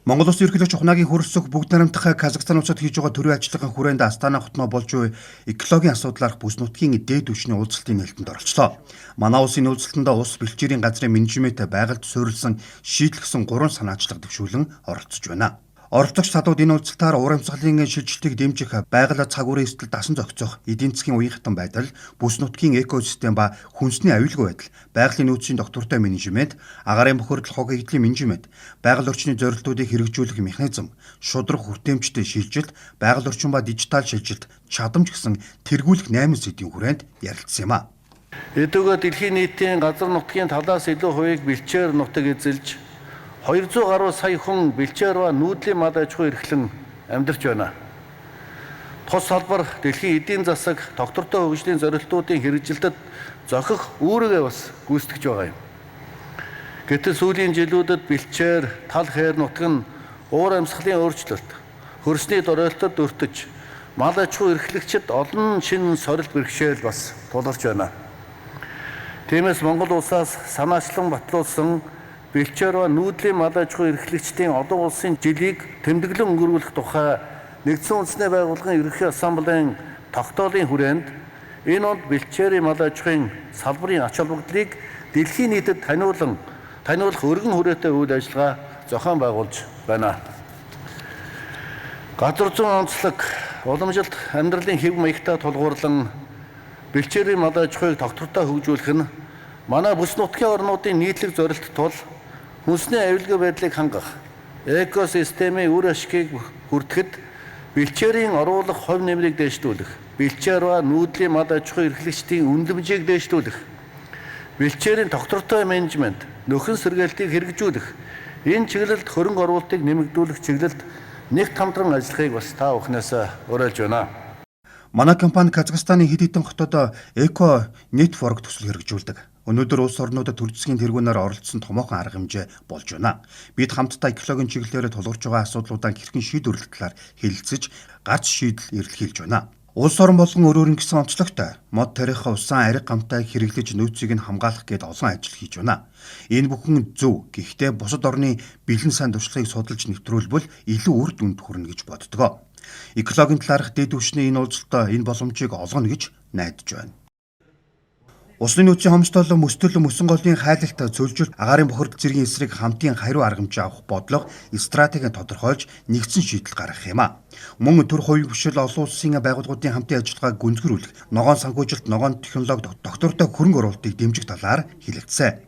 Монгол Улсын ерөнхийлөгч ухнаагийн хөрсөх бүгд нарамдах Казахстан улсад хийж байгаа төрийн ажиллагааны хүрээнд Астана хотноо болж буй экологийн асуудлаарх бүс нутгийн дээд түвшний уулзалтын нээлтэнд оролцлоо. Манай улсын уулзалтанд ус бэлчээрийн газрын менежмент байгальд суурилсан шийдлэгсэн 3 санаачлага төвшүүлэн оролцож байна. Оролцогч талууд энэ уулзалтаар уур амьсгалын шилжилтийг дэмжих, байгаль цагуурын эсдэл дасан зохицох, эдийн засгийн үеийн хатан байдал, бүс нутгийн экосистем ба хүнсний аюулгүй байдал, байгалийн нөөцийн доктортой менежмент, агаарын бохирдол хог эдлийн менежмент, байгаль орчны зорилтуудыг хэрэгжүүлэх механизм, шудраг хүртээмжтэй шилжилт, байгаль орчин ба дижитал шилжилт, чадамж гэсэн тэргүүлэх 8 сэдвийн хүрээнд ярилцсан юм а. Эдгээр дэлхийн нийтийн газар нутгийн талаас илүү хувийг бэлчээр нутаг эзэлж 200 гаруй сая хүн бэлчээр ба нүүдлийн мал аж ахуй эрхлэн амьдарч байна. Тус салбар дэлхийн эдийн засаг, доктортой хөгжлийн зорилтуудын хэрэгжилтэд зохих үүргээ бас гүйцэтгэж байгаа юм. Гэтэл сүүлийн жилүүдэд бэлчээр, тал хээр нутаг нь уур амьсгалын өөрчлөлт, хөрсний дөрөлтөд өртөж, мал аж ахуй эрхлэгчид олон шинэ сорилт бэрхшээл бас тулгарч байна. Тиймээс Монгол улсаас санаачлан батлуулсан бэлчээр ба нүүдлийн мал аж ахуй эрхлэгчдийн олон улсын жилийг тэмдэглэн өнгөрүүлэх тухай Нэгдсэн үндэсний байгууллагын ерөнхий ассамблеийн тогтоолын хүрээнд энэ онд бэлчээрийн мал аж ахуйн салбарын ач холбогдлыг дэлхийн нийтэд таниулах өргөн хүрээтэй үйл ажиллагаа зохион байгуулж байна. Газар зүйн онцлог уламжилт амьдралын хэв маягтай тулгуурлан бэлчээрийн мал аж ахуйг доктортой хөгжүүлэх нь манай бүс нутгийн орнуудын нийтлэг зорилт тул хүнсний аюулгүй байдлыг хангах, экосистемийн үр ашгийг хүртэхэд бэлчээрийн оруулах хувь нэмрийг дэвшүүлэх, бэлчээр ба нүүдлийн мал аж ахуй эрхлэгчдийн үнэлэмжийг дэвшүүлэх, бэлчээрийн доктортой менежмент, нөхөн сэргээлтийг хэрэгжүүлэх, энэ чиглэлд хөрөнгө оруулалтыг нэмэгдүүлэх чиглэлд нэгт хамтран ажиллахыг бас та бүхнээс уриалж байна. Манай компани Казахстаны хэд хэдэн хотод эко нетворк төсөл хэрэгжүүлдэг. Өнөөдөр улс орнуудад төр засгийн тэргүүнээр оролцсон томоохон арга хэмжээ болж байна. Бид хамтдаа экологийн чиглэлээр тулгарч байгаа асуудлуудаа хэрхэн шийдвэрлэх талаар хэлэлцэж, гарч шийдэл эрэлхийлж байна. Улс орн болгон өөрөөр нь гэсэн онцлогтой мод тарихаа усан ариг гамтай хэрэглэж нөөцийг нь хамгаалах гээд олон ажил хийж байна. Энэ бүхэн зөв. Гэхдээ бусад орны бэлэн сайн туршлагыг судалж нэвтрүүлбэл илүү үр дүнд хүрнэ гэж боддог. Экологийн талаарх дэд түвшний энэ уулзалтаа энэ боломжийг олгоно гэж найдаж байна. Усны нөөцийн хомсдол, мөстөл, мөсөн голын хайлалт, цөлжилт, агаарын бохирдол зэргийн эсрэг хамтын хариу арга хэмжээ авах бодлого, стратеги тодорхойлж нэгдсэн шийдэл гаргах юм а. Мөн төр хувийн бишэл олон улсын байгууллагуудын хамтын ажиллагааг гүнзгийрүүлэх, ногоон санхүүжилт, ногоон технологи, доктортой хөрөнгө оруулалтыг дэмжих талаар хэлэлцсэн.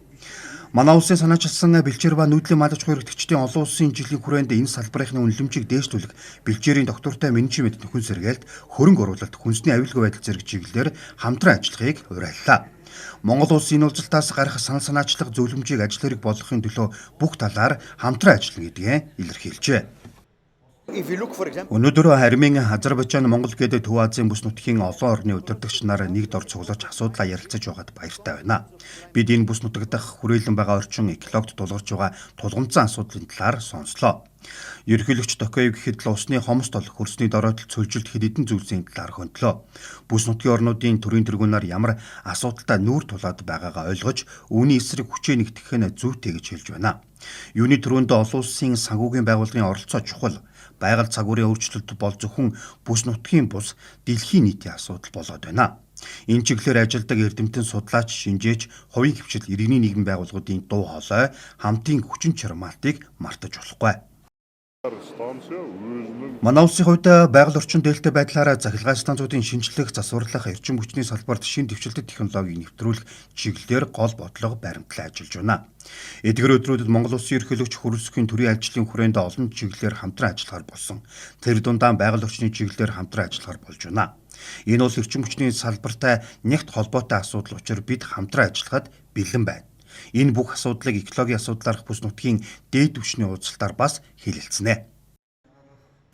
Манай улсын санаачилсан бэлчээр ба нүүдлийн мал аж ахуй эрхлэгчдийн олон улсын жилийн хүрээнд энэ салбарын үнэлэмжийг дээшлүүлэх, бэлчээрийн доктортой менежмент нөхөн сэргээлт, хөрөнгө оруулалт, хүнсний аюулгүй байдал зэрэг чиглэлээр хамтран ажиллахыг уриаллаа. Монгол улсын энэ уулзалтаас гарах санал санаачлах зөвлөмжийг ажил хэрэг болгохын төлөө бүх талаар хамтран ажиллана гэдгийг илэрхийлжээ. Өнөөдөр Армени, Азербайджан, Монгол гээд Төв Азийн бүс нутгийн олон орны удирдагч нар нэгд ор цуглаж асуудлаа ярилцаж байгаад баяртай байна. Бид энэ бүс нутаг дахь хүрээлэн байгаа орчин экологид тулгарч байгаа тулгымцсан асуудлын талаар сонслоо. Ерөнхийлөгч Токаев гэхэд л усны хомсдол, хөрсний дороотол, цөлжилт хэд хэдэн зүйлсийн талаар хөндлөө. Бүс нутгийн орнуудын төрийн тэргүүнээр ямар асуудалтай нүүр тулаад байгаагаа ойлгож, үүний эсрэг хүчээ нэгтгэх нь зүйтэй гэж хэлж байна. Юуны төрөнд олон улсын санхүүгийн байгууллагын оролцоо чухал. Байгаль цагуурын өөрчлөлт бол зөвхөн бүс нутгийн бус дэлхийн нийтийн асуудал болоод байна. Энэ чиглэлээр ажилладаг эрдэмтэн, судлаач, шинжээч, хувийн хвшил, иргэний нийгэм байгууллагуудын дуу хоолой, хамтын хүчин чармаалтыг мартаж болохгүй. Манай улсын хувьд байгаль орчин дээлтэй байдлаар захилгаан станцуудын шинжлэх, засварлах, эрчим хүчний салбарт шинэ дэвшилтэт технологиг нэвтрүүлэх чиглэлээр гол бодлого баримтлан ажиллаж байна. Эдгээр өдрүүдэд Монгол Улсын ерөнхийлөгч хөрвөлсөхийн төрийн ажлын хүрээнд олон чиглэлээр хамтран ажиллахаар болсон. Тэр дундаа байгаль орчны чиглэлээр хамтран ажиллахаар болж байна. Энэ бол эрчим хүчний салбартай нягт холбоотой асуудал учраас бид хамтран ажиллахад бэлэн байна. Энэ бүх асуудлыг экологийн асуудлаарх бүс нутгийн дээд түвшний уулзалтаар бас хэлэлцэнэ.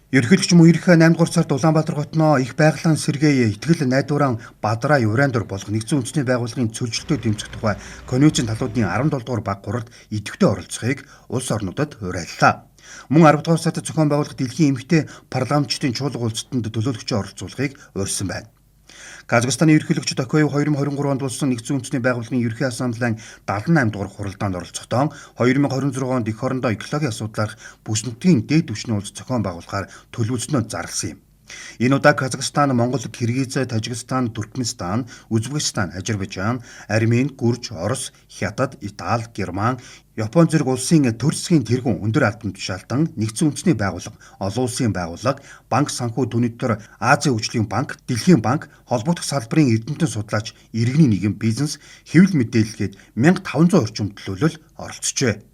Ерөнхийлөгч Мөнх 8 дугаар сард Улаанбаатар хотноо их байгалийн сэргээ итгэл найдваран Бадраа Юрандор болох Нэгдсэн үндэсний байгууллагын цөлжилтөө дэмжих тухай конвенцийн талуудын 17 дугаар баг 3-т идэвхтэй оролцохыг улс орнуудад уриаллаа. Мөн 10 дугаар сард зохион байгуулах дэлхийн эмэгтэй парламентчдын чуулга уулзалтанд төлөөлөгчөө оролцуулахыг урьсан байна. Казахстаны ерөнхийлөгч Токаев 2023 онд болсон Нэгдсэн үндэсний байгууллагын ерөнхий асамблеан 78 дугаар хуралдаанд оролцохдоо 2026 онд эх орондоо экологийн асуудлаарх бүс нутгийн дээд түвшний улс зохион байгуулахаар төлөвлөснөө зарласан юм. Энэ удаа Казахстан, Монгол, Киргиз, Тажикстан, Туркменстан, Узбекистан, Азербайджан, Армени, Гүрж, Орос, Хятад, Итали, Герман, Япон зэрэг улсын төр засгийн тэргүүн өндөр албан тушаалтан, Нэгдсэн үндэсний байгууллага, олон улсын байгууллага, банк санхүү түнэдтөр Азийн хөгжлийн банк, Дэлхийн банк, холбогдох салбарын эрдэмтэн судлаач, иргэний нийгэм, бизнес, хэвлэл мэдээлэлгээд 1500 орчим төлөөлөл оролцжээ.